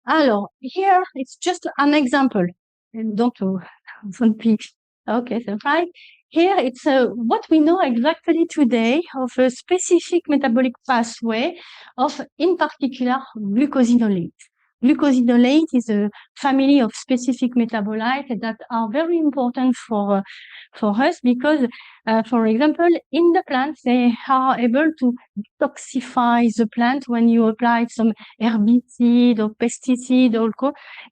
Alors, here it's just an example. And don't be okay, so fine. Here it's what we know exactly today of a specific metabolic pathway of, in particular, glucosinolate. Glucosinolate is a family of specific metabolites that are very important for us because, for example, in the plants, they are able to detoxify the plant when you apply some herbicide or pesticide or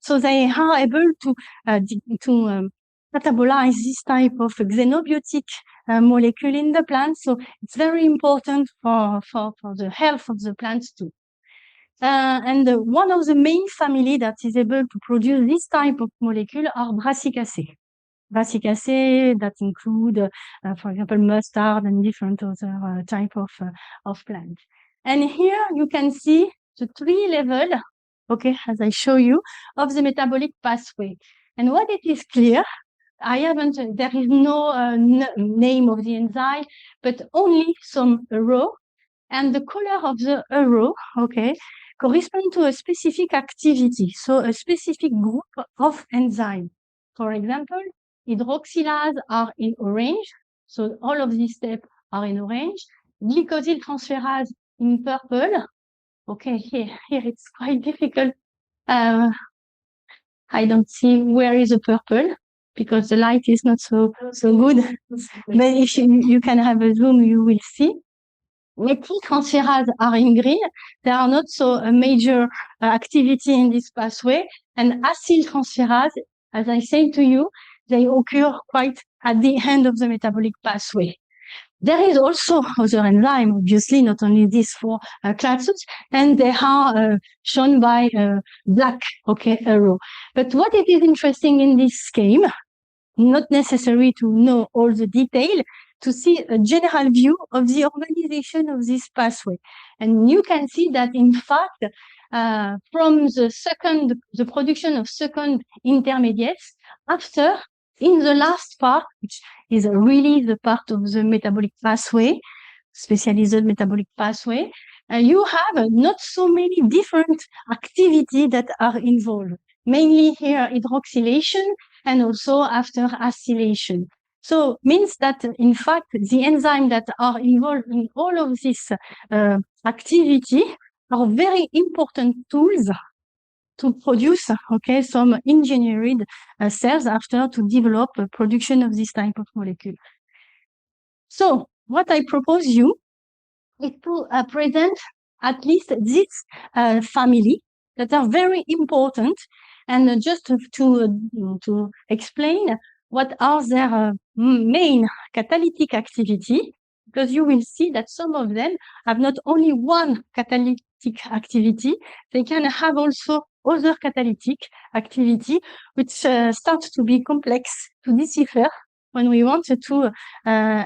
so they are able to metabolize this type of xenobiotic molecule in the plant. So it's very important for the health of the plants too. And one of the main family that is able to produce this type of molecule are Brassicacées. Brassicacées that include, for example, mustard and different other type of plant. And here you can see the 3 level, okay, as I show you, of the metabolic pathway. And what it is clear, there is no name of the enzyme, but only some arrow. And the color of the arrow, okay, correspond to a specific activity, so a specific group of enzymes. For example, hydroxylase are in orange, so all of these steps are in orange. Glycosyltransferase in purple. Okay, here it's quite difficult. I don't see where is the purple because the light is not so good. But if you can have a zoom, you will see. Methyltransferase are in green. They are not so a major activity in this pathway. And acyltransferase, as I said to you, they occur quite at the end of the metabolic pathway. There is also other enzyme, obviously, not only these 4 classes, and they are shown by black, okay, arrow. But what it is interesting in this scheme, not necessary to know all the detail, to see a general view of the organization of this pathway. And you can see that, in fact, from the production of second intermediates, after, in the last part, which is really the part of the metabolic pathway, specialized metabolic pathway, you have not so many different activities that are involved. Mainly here hydroxylation and also after acylation. So means that, in fact, the enzymes that are involved in all of this activity are very important tools to produce, okay, some engineered cells after to develop a production of this type of molecule. So what I propose you is to present at least this family that are very important, and just to explain what are their main catalytic activity, because you will see that some of them have not only one catalytic activity, they can have also other catalytic activity, which starts to be complex to decipher when we want to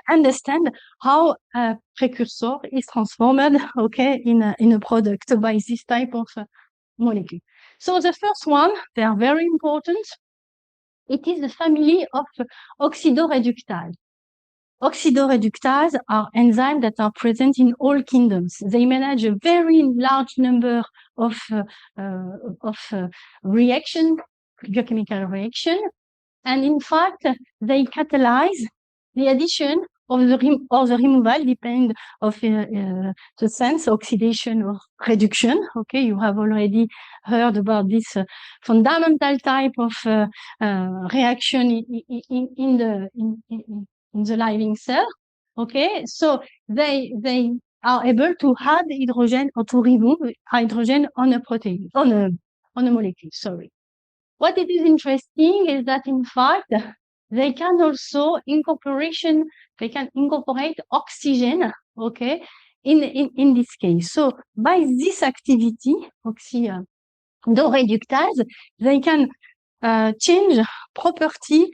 understand how a precursor is transformed, okay, in a product by this type of molecule. So the first one, they are very important. It is the family of oxidoreductase. Oxidoreductase are enzymes that are present in all kingdoms. They manage a very large number of reaction, biochemical reaction, and in fact, they catalyze the addition of the removal, depending of the sense, oxidation or reduction. Okay, you have already heard about this fundamental type of reaction in the living cell. Okay, so they are able to add hydrogen or to remove hydrogen on a protein, on a molecule. Sorry. What it is interesting is that, in fact, they can also incorporate oxygen, okay, in this case. So by this activity, oxidoreductase, they can change the property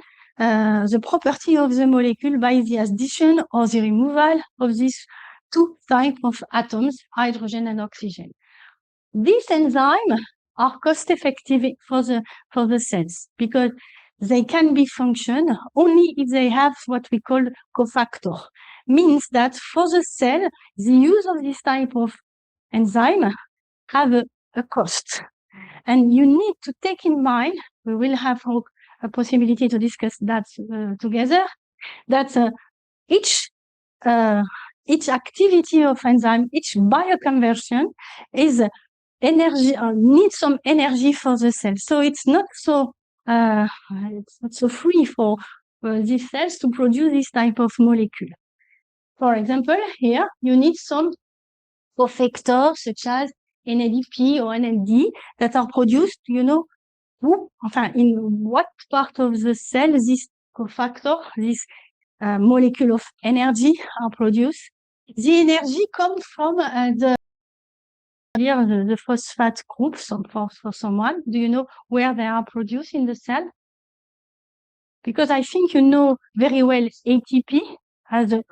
of the molecule by the addition or the removal of these 2 types of atoms, hydrogen and oxygen. These enzymes are cost effective for the cells because they can be functioned only if they have what we call cofactor. Means that for the cell, the use of this type of enzyme have a cost. And you need to take in mind, we will have a possibility to discuss that together, that each activity of enzyme, each bioconversion is energy, needs some energy for the cell. So it's not so free for these cells to produce this type of molecule. For example, here you need some cofactors such as NADP or NAD that are produced, in what part of the cell this cofactor, this molecule of energy are produced. The energy comes from the phosphate groups for someone. Do you know where they are produced in the cell? Because I think you know very well ATP as a,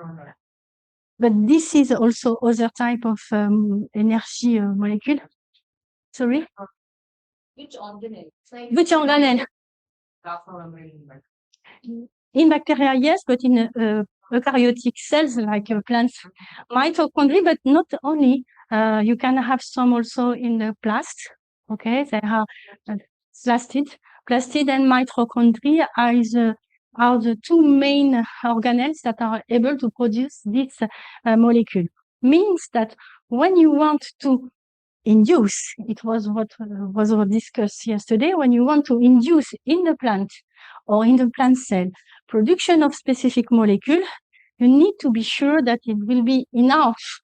but this is also other type of energy molecule. Sorry? Which organelle? In bacteria, yes, but in eukaryotic cells like plants, mitochondria, but not only. You can have some also in the plast. Okay, they are plastid. Plastid and mitochondria are the two main organelles that are able to produce this molecule. Means that when you want to induce, it was what was discussed yesterday, when you want to induce in the plant or in the plant cell production of specific molecule, you need to be sure that it will be enough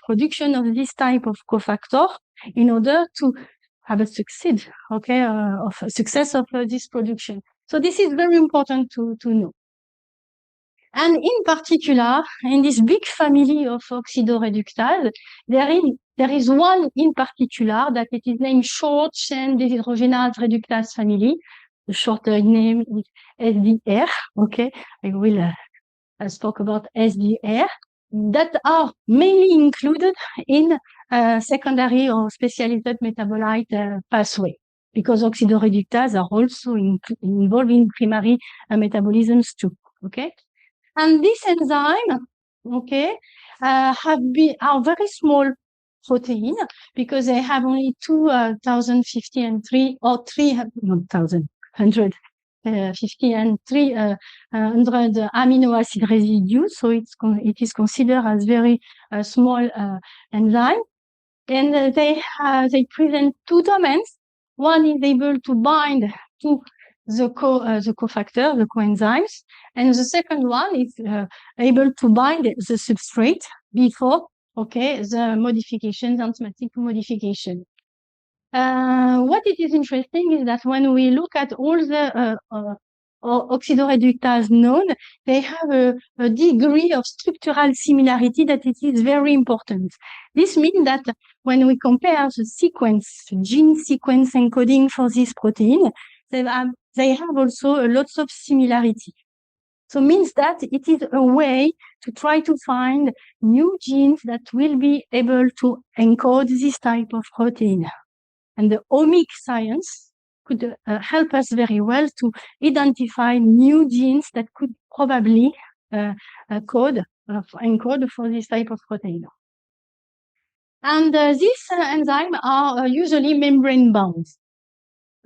production of this type of cofactor in order to have a succeed, okay, of success of this production. So this is very important to know. And in particular, in this big family of oxidoreductase, there is one in particular that it is named short chain dehydrogenase reductase family. The shorter name is SDR. Okay, I will spoke about SDR that are mainly included in secondary or specialized metabolite pathway, because oxidoreductase are also involved in primary metabolisms too. Okay. And this enzyme, okay, are very small protein because they have only 2,050 and 150 and 300 amino acid residues. So it is considered as very small enzyme. And they present two domains. One is able to bind to the cofactor, the coenzymes, and the second one is able to bind the substrate before, okay, the modifications, enzymatic modification. What it is interesting is that when we look at all the oxidoreductase known, they have a degree of structural similarity that it is very important. This means that when we compare the gene sequence encoding for this protein, they have also lots of similarity. So means that it is a way to try to find new genes that will be able to encode this type of protein. And the omic science could help us very well to identify new genes that could probably encode for this type of protein. And these enzymes are usually membrane bound.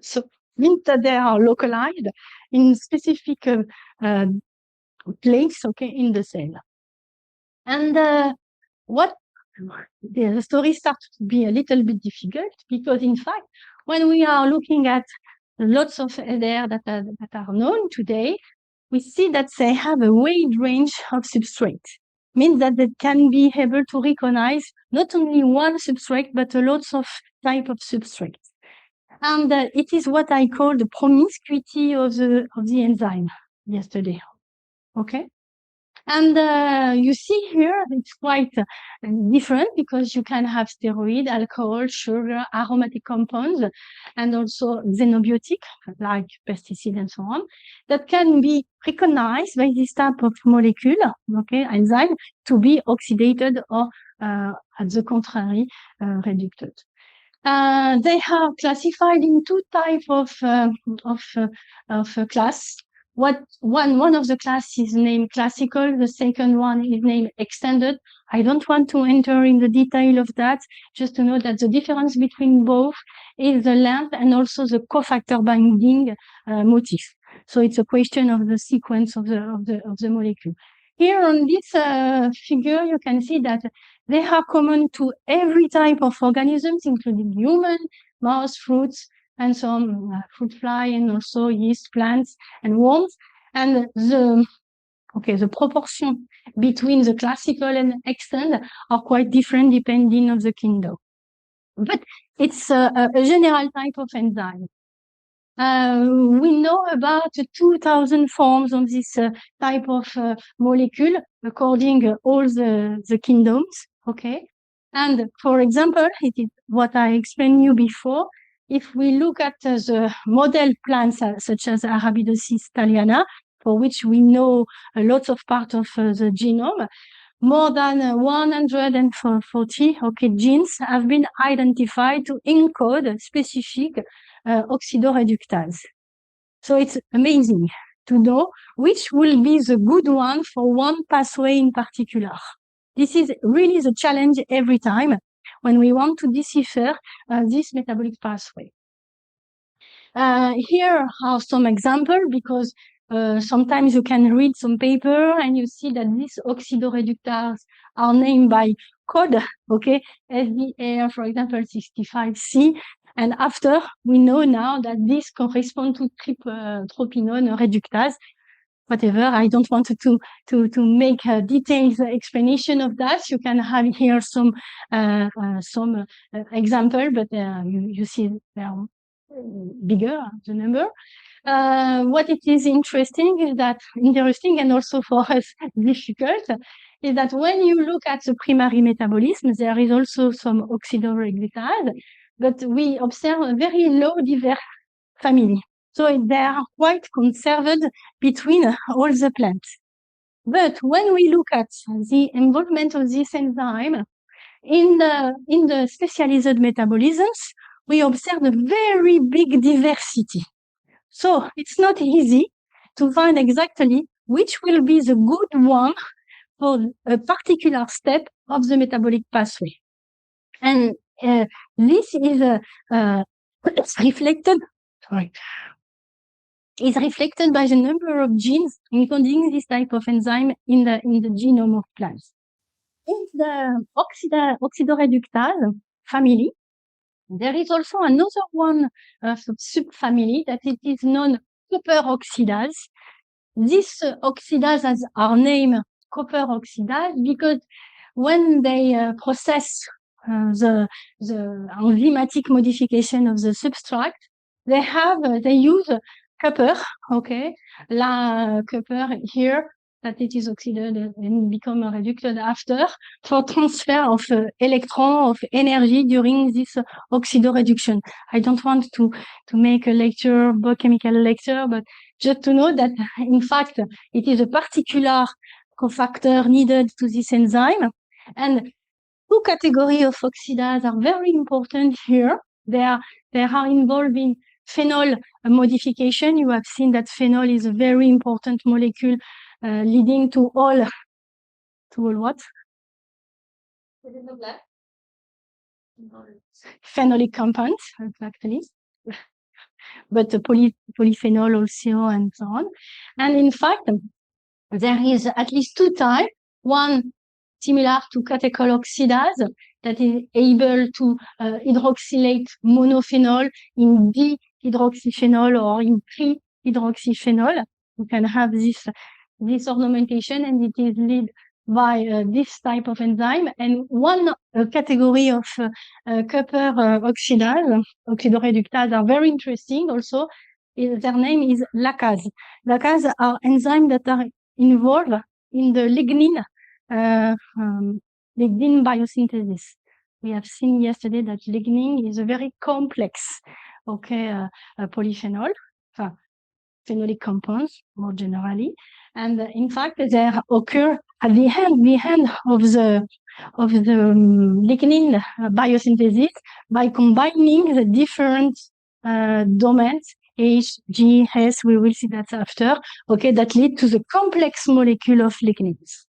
So means that they are localized in specific place, okay, in the cell. And the story starts to be a little bit difficult because, in fact, when we are looking at lots of LDR that are known today, we see that they have a wide range of substrate. Means that they can be able to recognize not only one substrate, but a lots of type of substrates. And it is what I call the promiscuity of the enzyme yesterday. Okay. And you see here, it's quite different because you can have steroid, alcohol, sugar, aromatic compounds, and also xenobiotic, like pesticide and so on, that can be recognized by this type of molecule, okay, enzyme, to be oxidated or, at the contrary, reducted. They are classified in two types of class. one of the class is named classical, the second one is named extended. I don't want to enter in the detail of that, just to know that the difference between both is the length and also the cofactor binding motif. So it's a question of the sequence of the molecule. Here on this figure, you can see that they are common to every type of organisms, including human, mouse, fruits, and some fruit fly, and also yeast, plants, and worms. And the proportion between the classical and extend are quite different depending on the kingdom. But it's a general type of enzyme. We know about 2,000 forms of this type of molecule according all the kingdoms, okay? And for example, it is what I explained you before. If we look at the model plants such as Arabidopsis thaliana, for which we know lots of parts of the genome, more than 140 genes have been identified to encode specific oxidoreductase. So it's amazing to know which will be the good one for one pathway in particular. This is really the challenge every time when we want to decipher this metabolic pathway. Here are some examples because sometimes you can read some paper and you see that these oxidoreductase are named by code, okay? SDR, for example, 65C. And after, we know now that this corresponds to tropinone reductase. Whatever, I don't want to make a detailed explanation of that. You can have here some example, but you see they are bigger, the number. What it is interesting and also for us difficult, is that when you look at the primary metabolism, there is also some oxidoreductase, but we observe a very low diverse family. So they are quite conserved between all the plants. But when we look at the involvement of this enzyme in the specialized metabolisms, we observe a very big diversity. So it's not easy to find exactly which will be the good one for a particular step of the metabolic pathway. And this is reflected by the number of genes encoding this type of enzyme in the genome of plants. In the oxidoreductase family, there is also another one subfamily that it is known copper oxidase. This oxidases are named copper oxidase because when they process the enzymatic modification of the substrate, they use copper, okay, copper here, that it is oxidated and become reducted after for transfer of electron, of energy during this oxidoreduction. I don't want to make a lecture, biochemical lecture, but just to know that in fact, it is a particular cofactor needed to this enzyme. And two categories of oxidase are very important here. They are involved in phenol modification. You have seen that phenol is a very important molecule leading to all what? Phenolic compounds, exactly. But polyphenol also, and so on. And in fact, there is at least two types. One similar to catechol oxidase that is able to hydroxylate monophenol in dihydroxyphenol or in trihydroxyphenol. You can have this ornamentation, and it is led by this type of enzyme. And one category of copper oxidase, oxidoreductase, are very interesting also. Their name is lacase. Lacase are enzymes that are involved in the lignin biosynthesis. We have seen yesterday that lignin is a very complex, polyphenol, phenolic compounds more generally, and in fact they occur at the end of the lignin biosynthesis by combining the different domains H, G, S, we will see that after, okay, that lead to the complex molecule of lignins.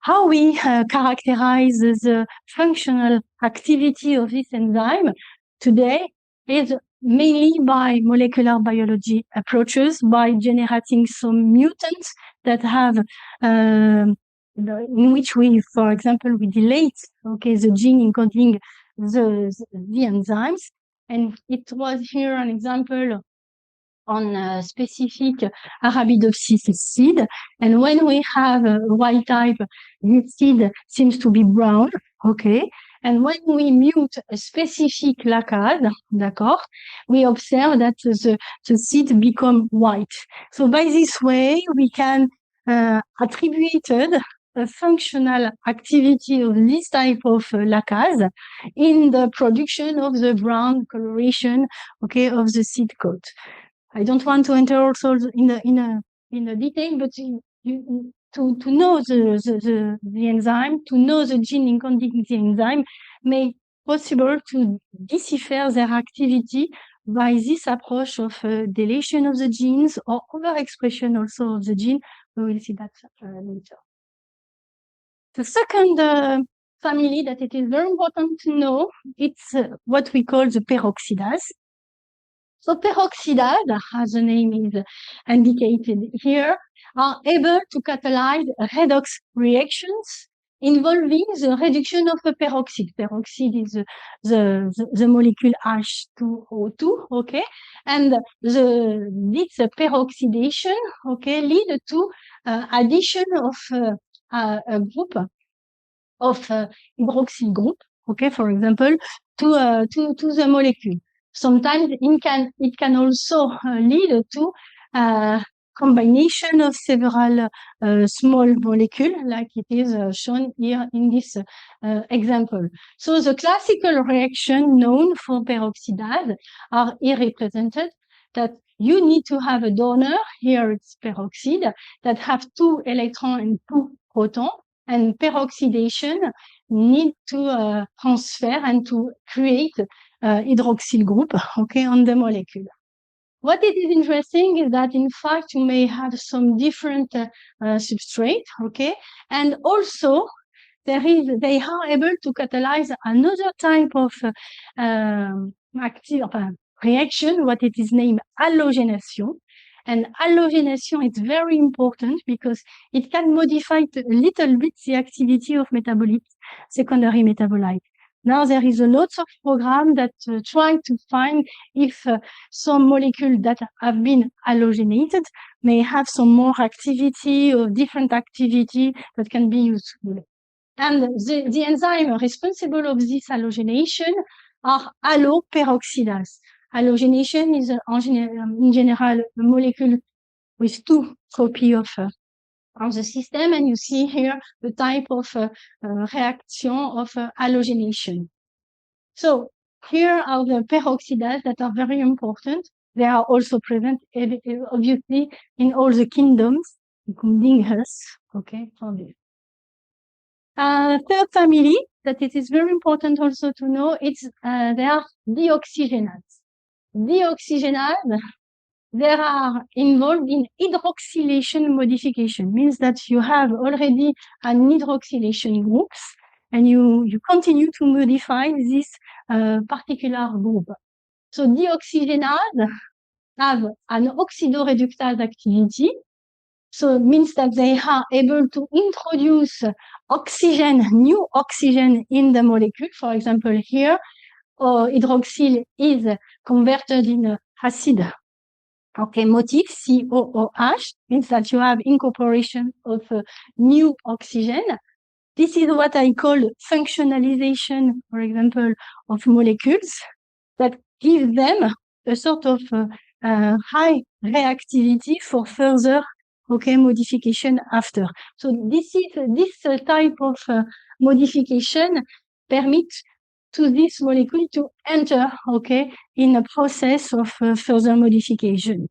How we characterize the functional activity of this enzyme today is mainly by molecular biology approaches, by generating some mutants that have, in which we, for example, we delete, okay, the gene encoding the enzymes. And it was here an example on a specific Arabidopsis seed. And when we have a wild type, this seed seems to be brown, okay? And when we mute a specific lacase, d'accord, we observe that the seed become white. So by this way, we can attribute a functional activity of this type of lacase in the production of the brown coloration, okay, of the seed coat. I don't want to enter also in the detail, but to know the enzyme, to know the gene encoding the enzyme, make possible to decipher their activity by this approach of deletion of the genes or overexpression also of the gene. We will see that later. The second family that it is very important to know, it's what we call the peroxidase. So peroxidase, as the name is indicated here, are able to catalyze redox reactions involving the reduction of a peroxide. Peroxide is the molecule H2O2, okay? And this peroxidation, okay, lead to addition of a group of hydroxyl group, okay, for example, to the molecule. Sometimes it can also lead to combination of several small molecules, like it is shown here in this example. So the classical reaction known for peroxidase are here represented, that you need to have a donor, here it's peroxide, that have 2 electrons and 2 protons, and peroxidation need to transfer and to create hydroxyl group, okay, on the molecule. What it is interesting is that in fact you may have some different substrate, okay, and also they are able to catalyze another type of active reaction, what it is named halogenation. And halogenation is very important because it can modify a little bit the activity of metabolites, secondary metabolites. Now there is a lot of programs that try to find if some molecules that have been halogenated may have some more activity or different activity that can be useful. And the enzyme responsible of this halogenation are alloperoxidase. Halogenation is in general a molecule with 2 copies of the system, and you see here the type of reaction of halogenation. So here are the peroxidase that are very important. They are also present obviously in all the kingdoms, including us, okay, for this. Third family that it is very important also to know, it's they are deoxygenases. Deoxygenases, they are involved in hydroxylation modification, means that you have already an hydroxylation groups and you continue to modify this particular group. So deoxygenases have an oxidoreductase activity. So it means that they are able to introduce oxygen, new oxygen in the molecule. For example, here, hydroxyl is converted in acid. Okay, motif, COOH, means that you have incorporation of new oxygen. This is what I call functionalization, for example, of molecules that give them a sort of high reactivity for further modification after. So this type of modification permits to this molecule to enter, in a process of further modification.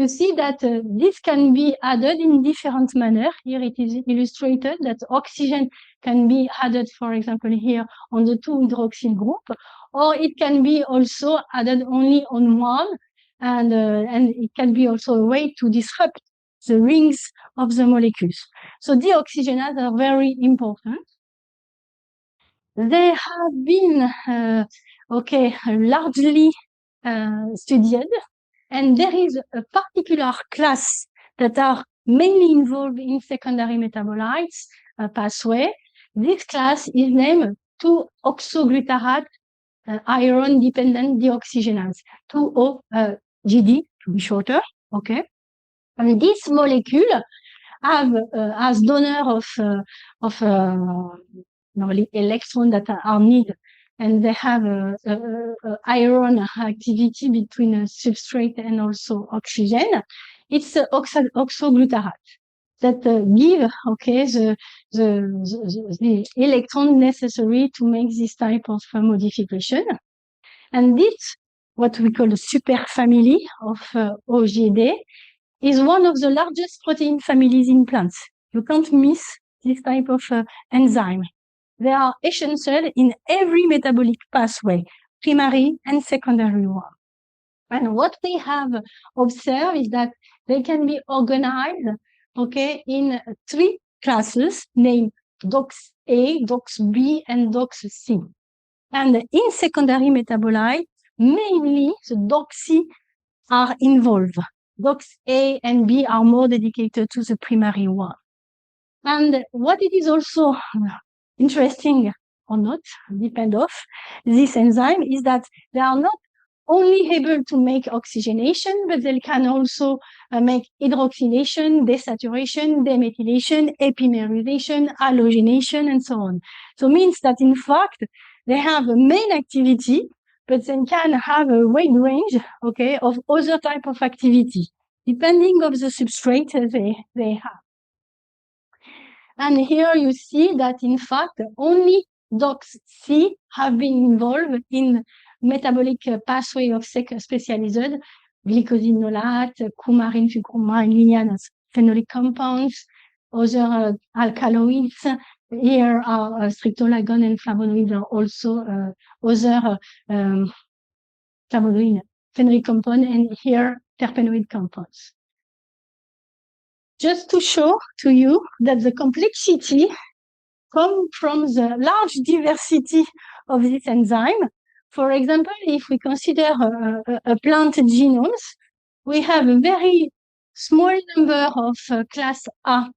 you see that this can be added in different manner. Here it is illustrated that oxygen can be added, for example, here on the 2-hydroxyl group, or it can be also added only on one, and it can be also a way to disrupt the rings of the molecules. So deoxygenases are very important. They have been, largely studied, and there is a particular class that are mainly involved in secondary metabolites pathway. This class is named 2-oxoglutarate iron-dependent deoxygenase, 2-OGD to be shorter, okay? And this molecule have as donor of electrons that are needed, and they have iron activity between a substrate and also oxygen. It's oxoglutarate that give the electron necessary to make this type of modification. And this, what we call a superfamily of OGD, is one of the largest protein families in plants. You can't miss this type of enzyme. They are essential in every metabolic pathway, primary and secondary one. And what we have observed is that they can be organized, in 3 classes named DOX-A, DOX-B, and DOX-C. And in secondary metabolite, mainly the DOX-C are involved. DOX-A and B are more dedicated to the primary one. And what it is also interesting or not, depend of this enzyme, is that they are not only able to make oxygenation, but they can also make hydroxylation, desaturation, demethylation, epimerization, halogenation, and so on. So it means that in fact, they have a main activity, but they can have a wide range, of other type of activity, depending on the substrate they have. And here you see that in fact, only DOX-C have been involved in metabolic pathway of specialized glycosinolate, coumarin, fucorin, linear phenolic compounds, other alkaloids. Here are streptolagon and flavonoids are also other flavonoid phenolic compound, and here terpenoid compounds. Just to show to you that the complexity comes from the large diversity of this enzyme. For example, if we consider a plant genomes, we have a very small number of class A,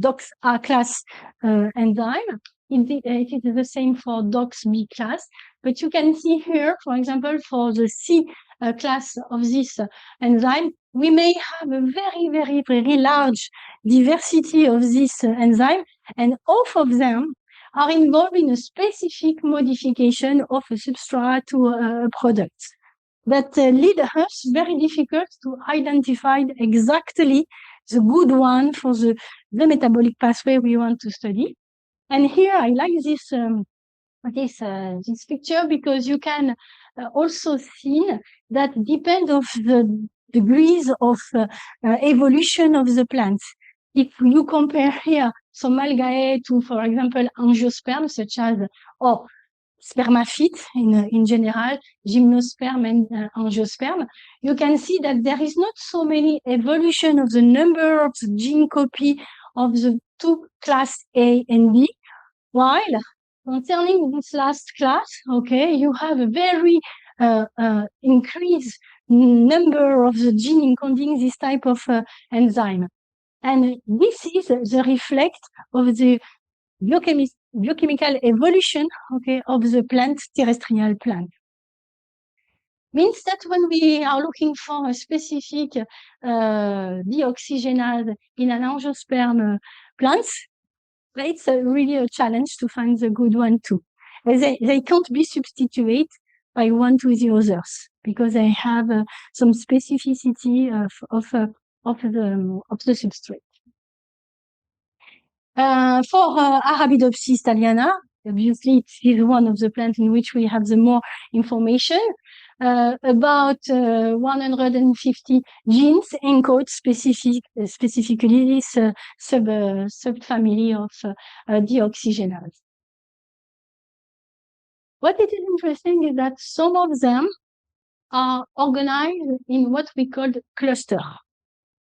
DOX-A class enzyme. It is the same for DOX-B class, but you can see here, for example, for the C class of this enzyme, we may have a very, very, very large diversity of this enzyme, and all of them are involved in a specific modification of a substrate to a product that lead us very difficult to identify exactly the good one for the metabolic pathway we want to study. And here I like this this picture because you can also see that depends of the degrees of evolution of the plants. If you compare here some algae to, for example, angiosperm, such as spermaphyte in general, gymnosperm and angiosperm, you can see that there is not so many evolution of the number of the gene copy of the 2 class A and B, while concerning this last class, you have a very increased number of the gene encoding this type of enzyme. And this is the reflect of the biochemical evolution, of the plant, terrestrial plant. Means that when we are looking for a specific deoxygenase in an angiosperm plants, it's really a challenge to find the good one too. They can't be substituted by one to the others because they have some specificity of the substrate. For Arabidopsis thaliana, obviously it is one of the plants in which we have the more information. about 150 genes encode specifically this subfamily of deoxygenase. What is interesting is that some of them are organized in what we call cluster.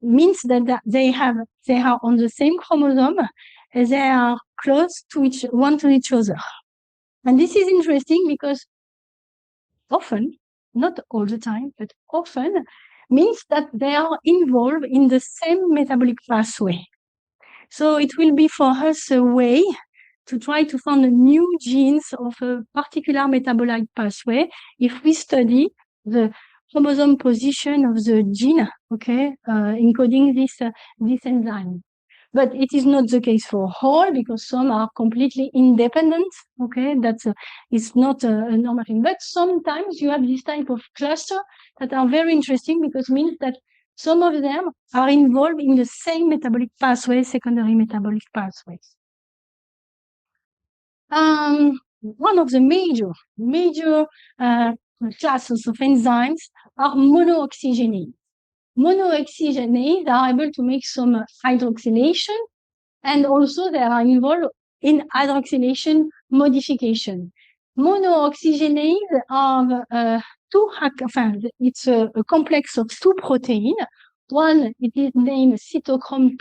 Means that they are on the same chromosome, and they are close to each other. And this is interesting because often, not all the time, but often means that they are involved in the same metabolic pathway. So it will be for us a way to try to find new genes of a particular metabolic pathway if we study the chromosome position of the gene, okay, encoding this enzyme. But it is not the case for all, because some are completely independent, okay, it's not a normal thing. But sometimes you have this type of cluster that are very interesting, because it means that some of them are involved in the same metabolic pathway, secondary metabolic pathways. One of the major classes of enzymes are monooxygenase. Monooxygenase are able to make some hydroxylation, and also they are involved in hydroxylation modification. Monooxygenase are it's a complex of two proteins. One, it is named cytochrome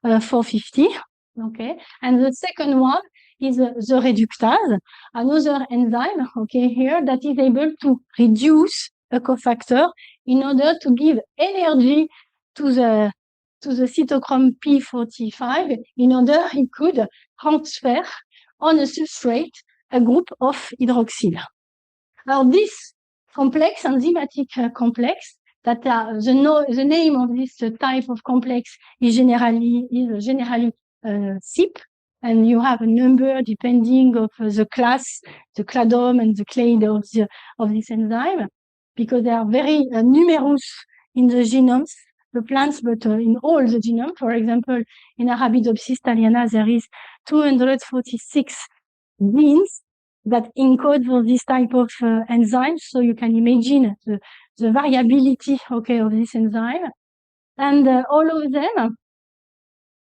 P450, okay, and the second one is the reductase, another enzyme, okay, here, that is able to reduce a cofactor in order to give energy to the cytochrome P45 in order it could transfer on a substrate a group of hydroxyl. Now this complex, enzymatic complex, that the name of this type of complex is generally CYP, and you have a number depending of the class, the cladome and the clade of this enzyme, because they are very numerous in the genomes, the plants, but in all the genome. For example, in Arabidopsis thaliana, there is 246 genes that encode for this type of enzyme. So you can imagine the variability, okay, of this enzyme. And all of them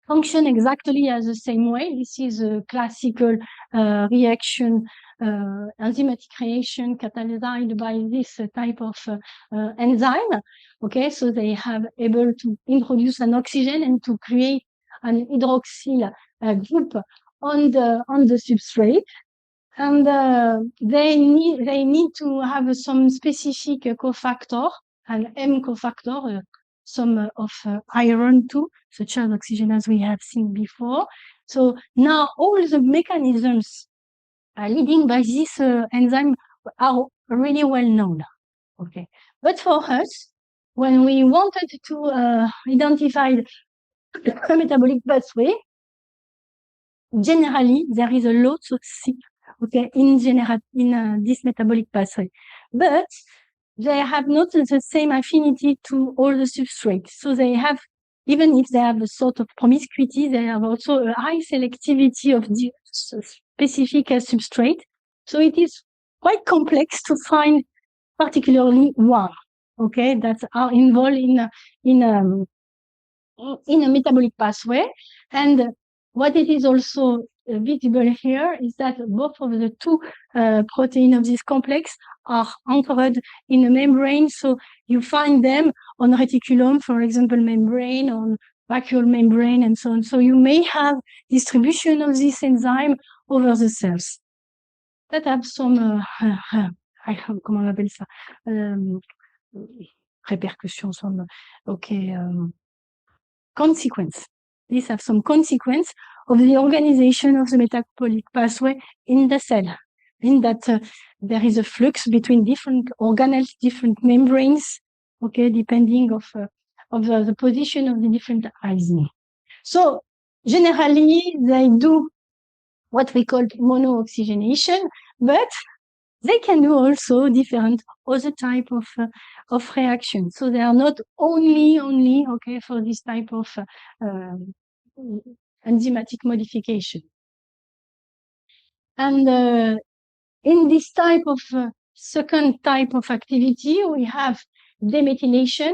function exactly as the same way. This is a classical reaction, enzymatic reaction catalyzed by this type of enzyme. Okay, so they have able to introduce an oxygen and to create an hydroxyl group on the substrate. And they need to have some specific cofactor, an M cofactor, some of iron too, such as oxygenase we have seen before. So now all the mechanisms leading by this enzyme are really well known. Okay, but for us, when we wanted to identify the metabolic pathway, generally there is a lot of CYP, okay, in this metabolic pathway, but they have not the same affinity to all the substrates. So they have, even if they have a sort of promiscuity, they have also a high selectivity of the specific substrate. So it is quite complex to find particularly one, okay, that are involved in a metabolic pathway. And what it is also visible here is that both of the two proteins of this complex are anchored in a membrane. So you find them on reticulum, for example, membrane, on vacuole membrane, and so on. So you may have distribution of this enzyme over the cells that have some, comment on appelle ça, répercussions, some, okay, consequence. These have some consequence of the organization of the metabolic pathway in the cell, in that there is a flux between different organelles, different membranes, okay, depending of the position of the different enzymes. So generally, they do what we call monooxygenation, but they can do also different other type of reactions. So they are not only okay for this type of enzymatic modification. And in this type of second type of activity, we have demethylation,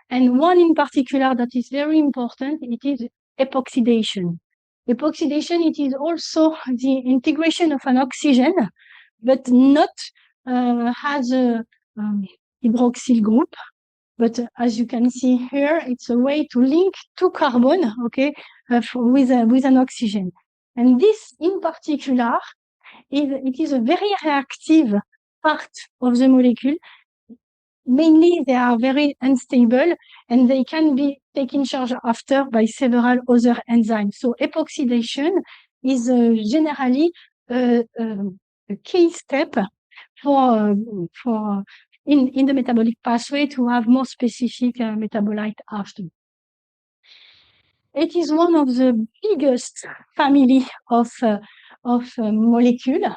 and one in particular that is very important, it is epoxidation. Epoxidation, it is also the integration of an oxygen, but not has a hydroxyl group. But as you can see here, it's a way to link two carbon, okay, with an oxygen. And this in particular, it is a very reactive part of the molecule. Mainly, they are very unstable and they can be taken charge after by several other enzymes. So epoxidation is generally a key step for in the metabolic pathway to have more specific metabolite after. It is one of the biggest family of molecule,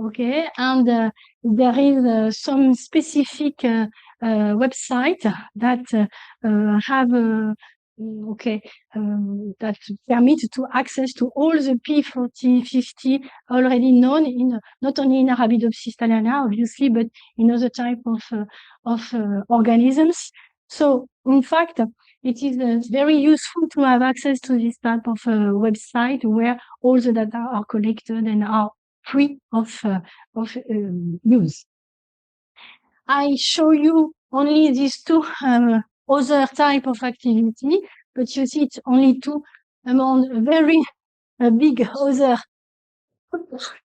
okay, and there is some specific website that have that permit to access to all the P40, 50 already known in not only in Arabidopsis thaliana, obviously, but in other type of organisms. So, in fact, it is very useful to have access to this type of website where all the data are collected and are free of use. I show you only these two other type of activity, but you see it's only two among a very big other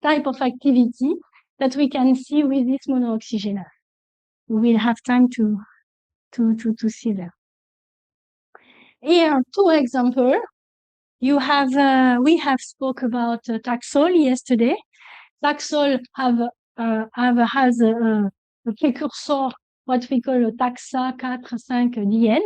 type of activity that we can see with this monooxygenase. We will have time to see that. Here, two examples. You have we have spoke about Taxol yesterday. Taxol has a precursor, what we call a taxa 4,5-DN.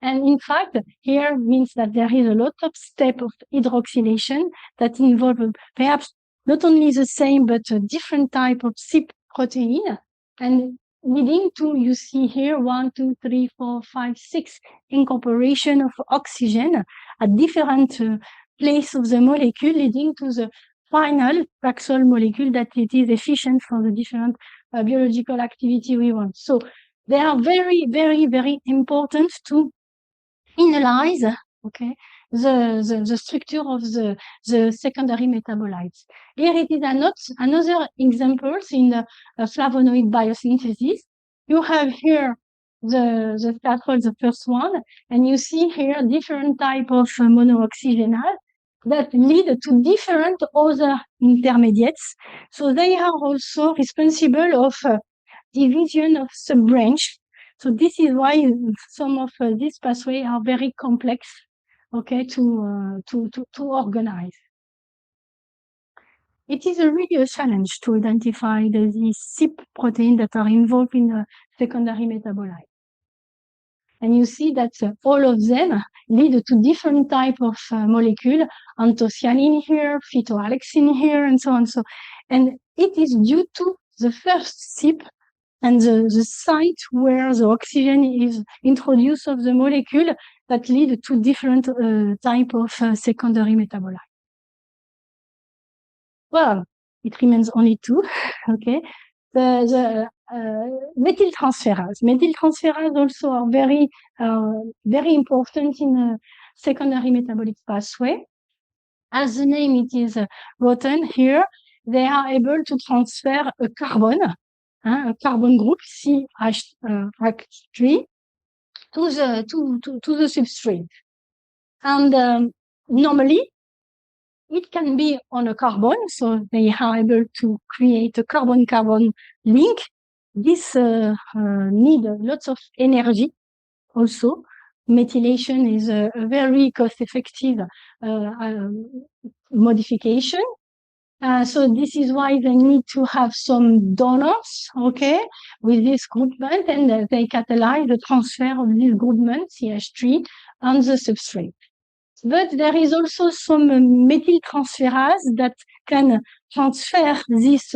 And in fact, here means that there is a lot of step of hydroxylation that involve perhaps not only the same, but a different type of CYP protein. And leading to, you see here, 1, 2, 3, 4, 5, 6 incorporation of oxygen at different place of the molecule, leading to the final Taxol molecule that it is efficient for the different biological activity we want. So they are very, very, very important to analyze, okay, the structure of the secondary metabolites. Here it is another example in the flavonoid biosynthesis. You have here the statrol, the first one, and you see here different type of monooxygenase that lead to different other intermediates. So they are also responsible of division of sub-branch. So this is why some of these pathways are very complex, okay, to organize. It is really a challenge to identify these CYP proteins that are involved in the secondary metabolite. And you see that all of them lead to different type of molecule, anthocyanin here, phytoalexin here, and so on. So, and it is due to the first CYP and the site where the oxygen is introduced of the molecule that lead to different type of secondary metabolite. Well, it remains only two, okay. The methyltransferase. Methyltransferase also are very important in a secondary metabolic pathway. As the name it is written here, they are able to transfer a carbon group CH3 to the substrate. And normally it can be on a carbon, so they are able to create a carbon-carbon link. This need lots of energy also. Methylation is a very cost-effective modification. So this is why they need to have some donors, okay, with this groupment, and they catalyze the transfer of this groupment, CH3, on the substrate. But there is also some methyltransferase that can transfer this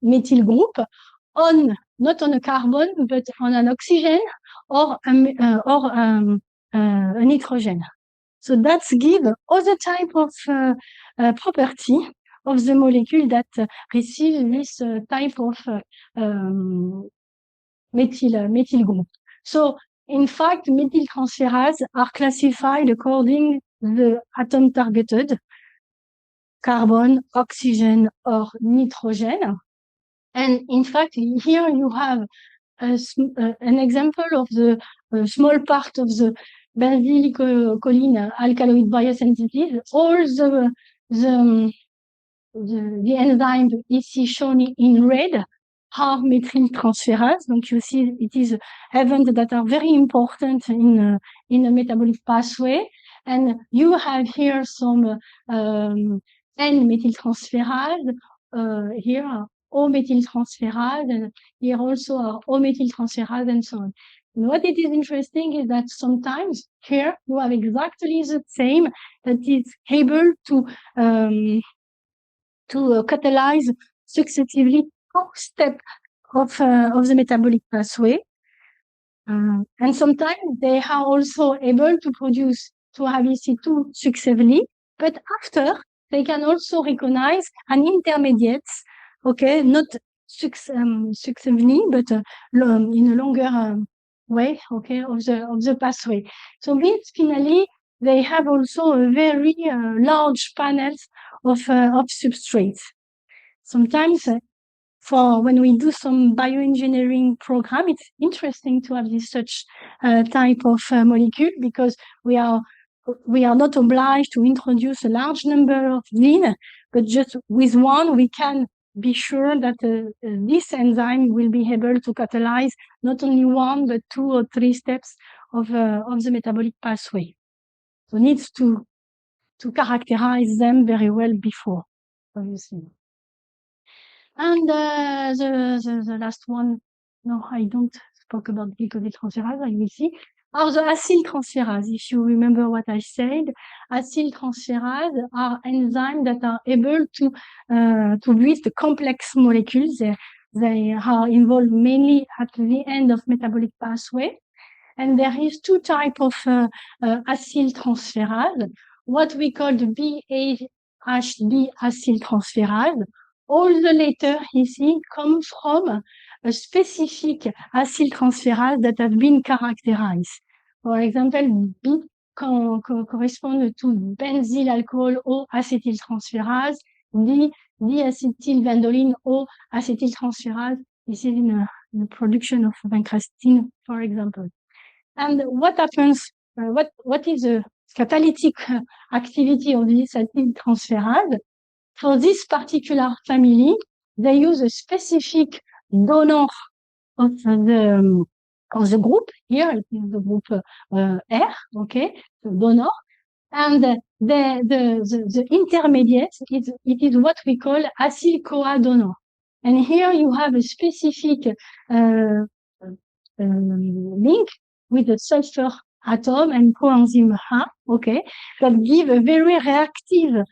methyl group on, not on a carbon, but on an oxygen or a nitrogen. So that's give other type of property of the molecule that receive this type of methyl group. So, in fact, methyltransferase are classified according the atom targeted, carbon, oxygen, or nitrogen. And in fact, here you have an example of the small part of the benzylcholine alkaloid biosynthesis. All the enzyme ici shown in red are methyltransferase. Donc you see it is events that are very important in a metabolic pathway. And you have here some N-methyltransferase, here O-methyltransferase, and here also are O-methyltransferase and so on. And what it is interesting is that sometimes here you have exactly the same that is able to catalyze successively two steps of the metabolic pathway. And sometimes they are also able to produce to have EC2 successively, but after they can also recognize an intermediate, okay, not successively, but in a longer way, okay, of the pathway. So means finally they have also a very large panels of substrates. Sometimes for when we do some bioengineering program, it's interesting to have this such type of molecule because we are not obliged to introduce a large number of genes, but just with one we can be sure that this enzyme will be able to catalyze not only one but 2 or 3 steps of the metabolic pathway. So needs to characterize them very well before, obviously. And the last one, no, I don't spoke about glycosyltransferase, I will see, are the acyltransferase. If you remember what I said, acyltransferase are enzymes that are able to reach the complex molecules. They are involved mainly at the end of metabolic pathway. And there is 2 types of acyltransferase, what we call the BAHB acyltransferase. All the letters here come from a specific acyltransferase that has been characterized. For example, B corresponds to benzyl alcohol O acetyltransferase, D diacetylvandoline O acetyltransferase. This is in the production of vincristine, for example. And what happens? What is the catalytic activity of this acetyltransferase? For this particular family, they use a specific donor of the group. Here it is the group R, okay, the donor, and the intermediate it is what we call acyl-CoA donor. And here you have a specific link with the sulfur atom and coenzyme A, okay, that give a very reactive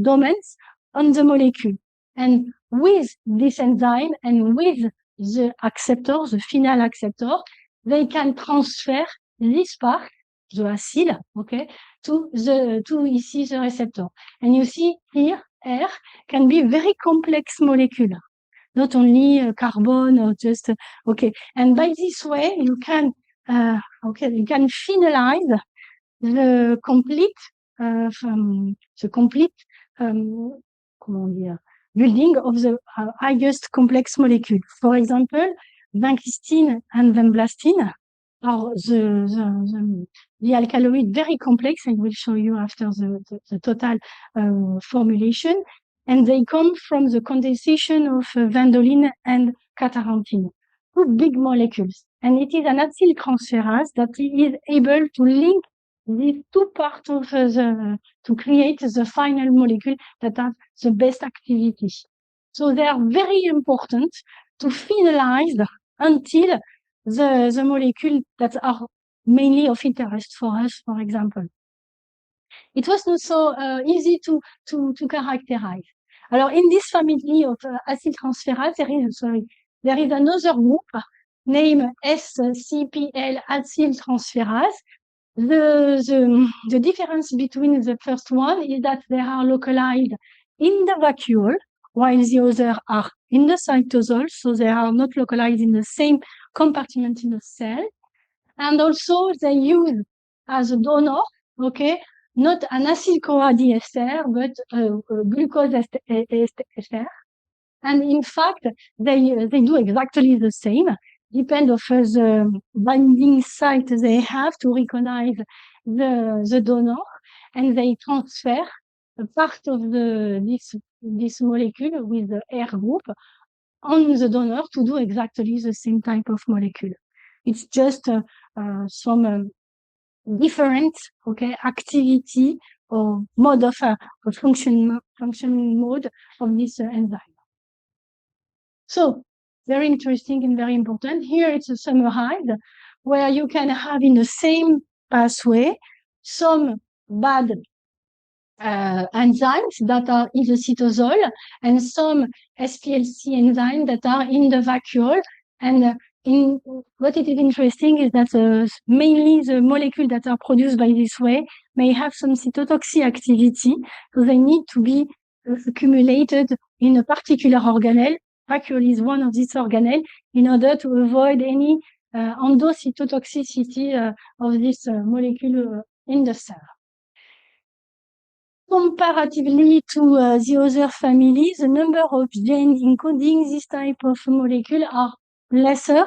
domains on the molecule. And with this enzyme and with the acceptor, the final acceptor, they can transfer this part, the acyl, okay, to ici the receptor. And you see here, R can be very complex molecule, not only carbon or just, okay. And by this way, you can finalize the complete building of the highest complex molecule. For example, vincristine and vinblastine are the alkaloid very complex. I will show you after the total formulation. And they come from the condensation of vandoline and catarantine, 2 big molecules. And it is an acyltransferase that is able to link these 2 parts of to create the final molecule that has the best activity. So they are very important to finalize until the molecule that are mainly of interest for us, for example. It was not so easy to characterize. Alors, in this family of acyltransferase, there is another group named SCPL acyltransferase The difference between the first one is that they are localized in the vacuole, while the others are in the cytosol, so they are not localized in the same compartment in the cell. And also they use as a donor, okay, not an acyl-CoA diester, but glucose ester. And in fact, they do exactly the same, depend of the binding site they have to recognize the donor, and they transfer a part of this molecule with the R group on the donor to do exactly the same type of molecule. It's just some different, okay, activity or mode of function mode of this enzyme. So very interesting and very important. Here it's a summarized where you can have in the same pathway some bad enzymes that are in the cytosol and some SPLC enzymes that are in the vacuole. And what it is interesting is that mainly the molecules that are produced by this way may have some cytotoxic activity, so they need to be accumulated in a particular organelle. Vacuole is one of these organelles in order to avoid any endocytotoxicity of this molecule in the cell. Comparatively to the other families, the number of genes encoding this type of molecule are lesser,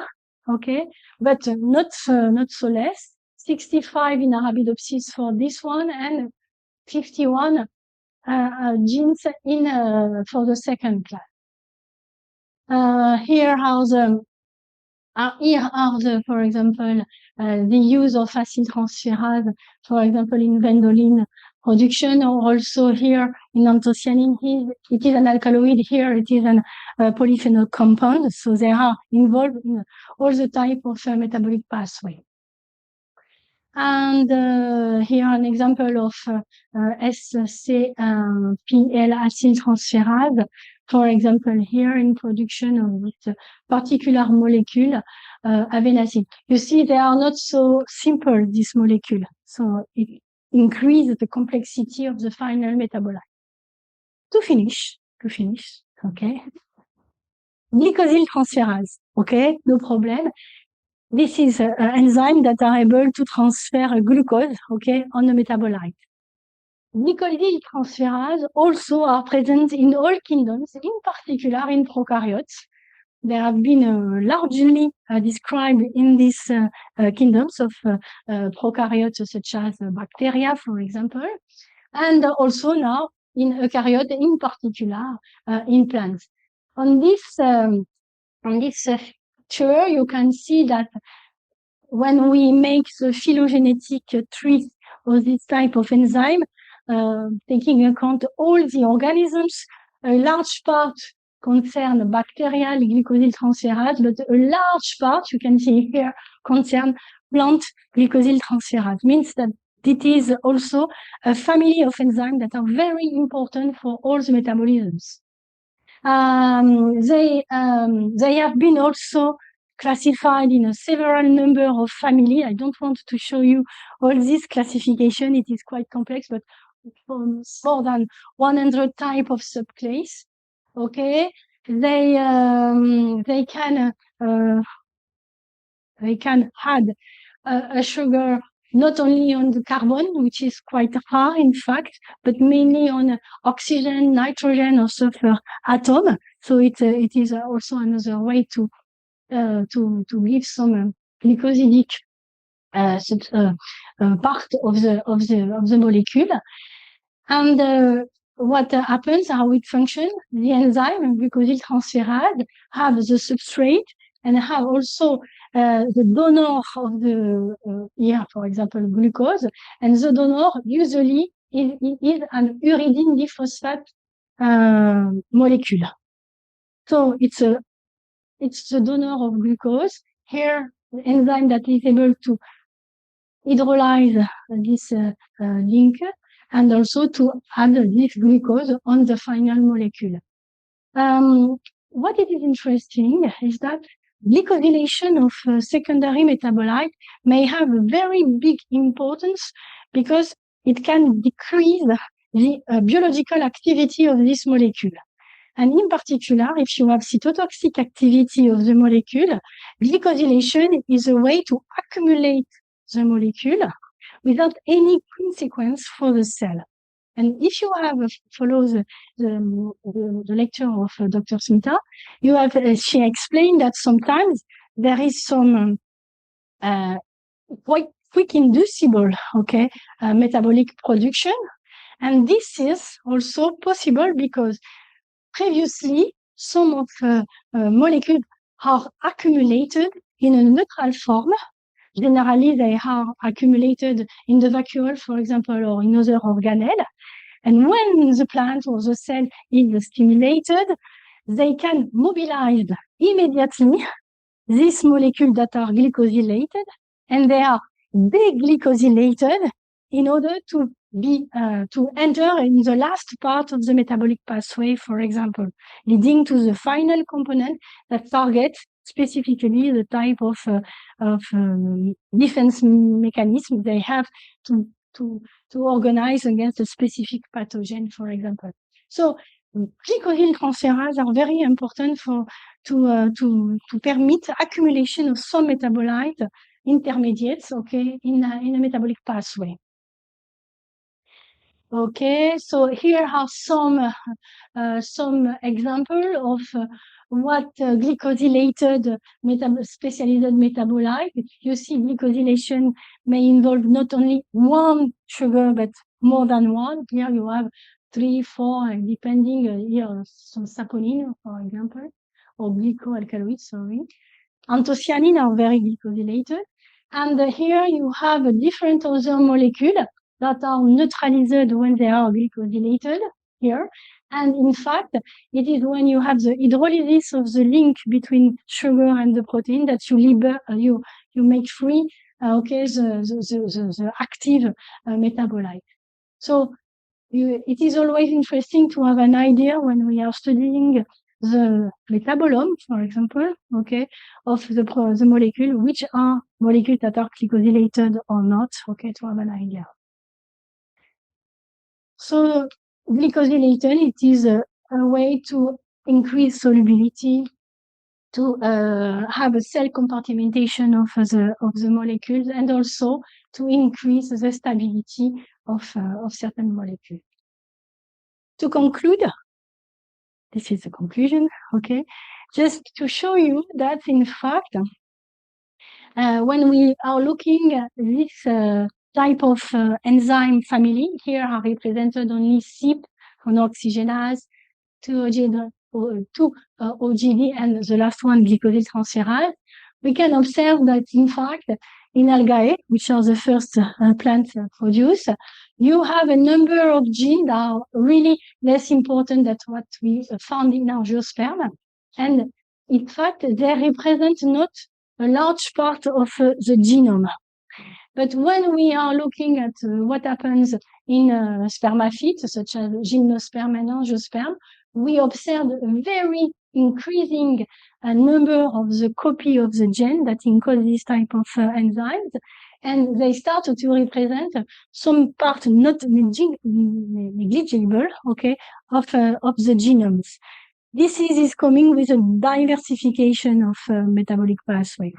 okay, but not so less. 65 in Arabidopsis for this one, and 51 genes in for the second class. Here are the, for example, the use of acyltransferase, for example, in Vendoline production, or also here in anthocyanin. It is an alkaloid. Here it is a polyphenol compound. So they are involved in all the type of metabolic pathway. And here an example of SCPL acyltransferase. For example, here in production of this particular molecule, adenosine. You see, they are not so simple, this molecule. So it increases the complexity of the final metabolite. To finish, okay. Glycosyl transferase, okay, no problem. This is an enzyme that are able to transfer glucose, okay, on the metabolite. Glycosyl transferase also are present in all kingdoms, in particular in prokaryotes. They have been largely described in these kingdoms of prokaryotes, such as bacteria, for example, and also now in eukaryotes, in particular in plants. On this picture, you can see that when we make the phylogenetic tree of this type of enzyme, taking into account all the organisms, a large part concern bacterial glycosyl transferase, but a large part, you can see here, concern plant glycosyl transferase. Means that it is also a family of enzymes that are very important for all the metabolisms. They have been also classified in a several number of family. I don't want to show you all this classification. It is quite complex, but more than 100 type of subclass. Okay, they can add a sugar not only on the carbon, which is quite rare in fact, but mainly on oxygen, nitrogen, or sulfur atom. So it is also another way to give some glycosidic part of the molecule. And what happens, how it functions, the enzyme glycosyl transferase have the substrate and have also the donor of the here, for example, glucose, and the donor usually is an uridine diphosphate molecule. So it's the donor of glucose. Here, the enzyme that is able to hydrolyze this link and also to add this glucose on the final molecule. What it is interesting is that glycosylation of secondary metabolite may have a very big importance because it can decrease the biological activity of this molecule. And in particular, if you have cytotoxic activity of the molecule, glycosylation is a way to accumulate the molecule without any consequence for the cell. And if you have followed the lecture of Dr. Smita, you have she explained that sometimes there is some quite quick inducible, metabolic production, and this is also possible because previously some of molecules are accumulated in a neutral form. Generally, they are accumulated in the vacuole, for example, or in other organelles. And when the plant or the cell is stimulated, they can mobilize immediately these molecules that are glycosylated, and they are deglycosylated in order to be to enter in the last part of the metabolic pathway, for example, leading to the final component that targets specifically the type of defense mechanism they have to organize against a specific pathogen, for example. So glycosyl transferases are very important to permit accumulation of some metabolite intermediates, in a metabolic pathway. Okay, so here are some example of what glycosylated specialized metabolite. You see, glycosylation may involve not only one sugar but more than one. Here you have 3, 4, and depending here some saponin, for example, or glycoalkaloids. Sorry, anthocyanin are very glycosylated, and here you have a different other molecule that are neutralized when they are glycosylated here. And in fact, it is when you have the hydrolysis of the link between sugar and the protein that you make free, the active metabolite. So it is always interesting to have an idea when we are studying the metabolome, for example, of the molecule, which are molecules that are glycosylated or not, to have an idea. So glycosylation, it is a way to increase solubility, to have a cell compartmentation of the molecules, and also to increase the stability of certain molecules. To conclude, this is the conclusion, just to show you that in fact, when we are looking at this type of enzyme family, here are represented only CYP, monooxygenase, 2-OGD, and the last one, glycosyl transferase. We can observe that, in fact, in algae, which are the first plants produced, you have a number of genes that are really less important than what we found in angiosperm. And in fact, they represent not a large part of the genome. But when we are looking at what happens in spermaphites, such as gymnosperm and angiosperm, we observe a very increasing number of the copy of the gene that encodes this type of enzymes, and they start to represent some part not negligible, of the genomes. This is coming with a diversification of metabolic pathway.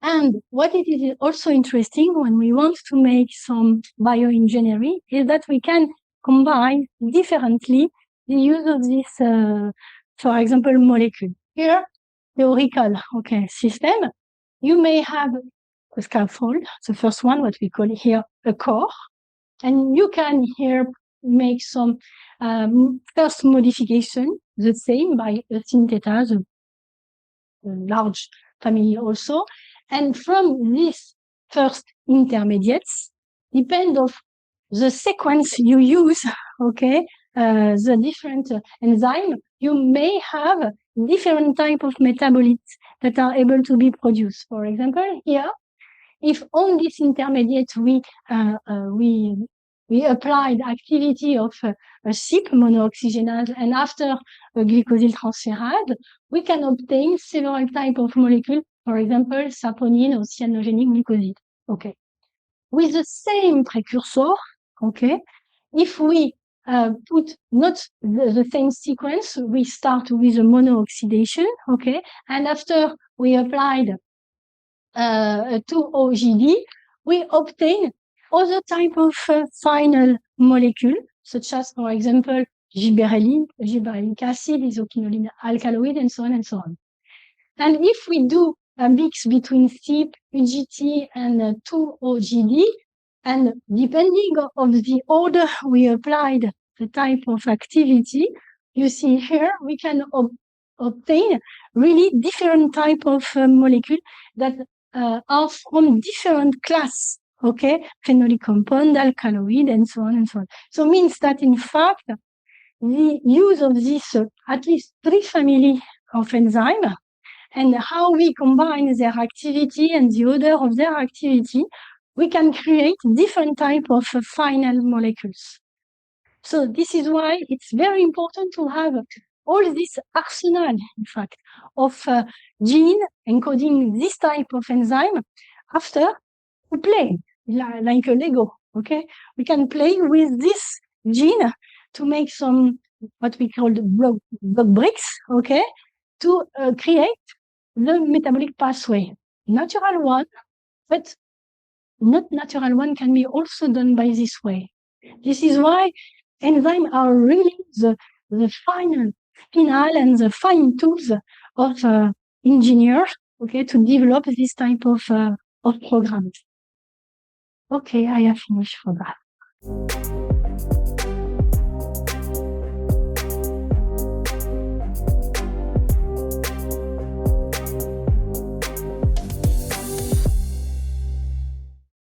And what it is also interesting when we want to make some bioengineering is that we can combine differently the use of this, for example, molecule. Here, theoretical, system, you may have a scaffold, the first one, what we call here a core, and you can here make some first modification, the same by a synthetase, a large family also. And from these first intermediates, depend of the sequence you use, the different enzyme, you may have different type of metabolites that are able to be produced. For example, here, if on this intermediate we we applied activity of a CYP monooxygenase, and after a glycosyltransferase, we can obtain several types of molecules, for example, saponine or cyanogenic glucoside. Okay. With the same precursor, okay, if we put not the same sequence, we start with a monooxidation, okay, and after we applied 2-OGD, we obtain other type of final molecule, such as, for example, gibberellic acid, isoquinoline alkaloid, and so on and so on. And if we do a mix between CYP, UGT, and 2-OGD, and depending on the order we applied the type of activity, you see here we can obtain really different type of molecule that are from different class, okay? Phenolic compound, alkaloid, and so on and so on. So it means that in fact, the use of this at least 3 family of enzyme and how we combine their activity and the order of their activity, we can create different type of final molecules. So this is why it's very important to have all this arsenal, in fact, of gene encoding this type of enzyme after we play, like a Lego, okay? We can play with this gene to make some, what we call the block bricks, okay? To create the metabolic pathway. Natural one, but not natural one can be also done by this way. This is why enzymes are really the final and the fine tools of engineers, okay, to develop this type of programs. Okay, I have finished for that.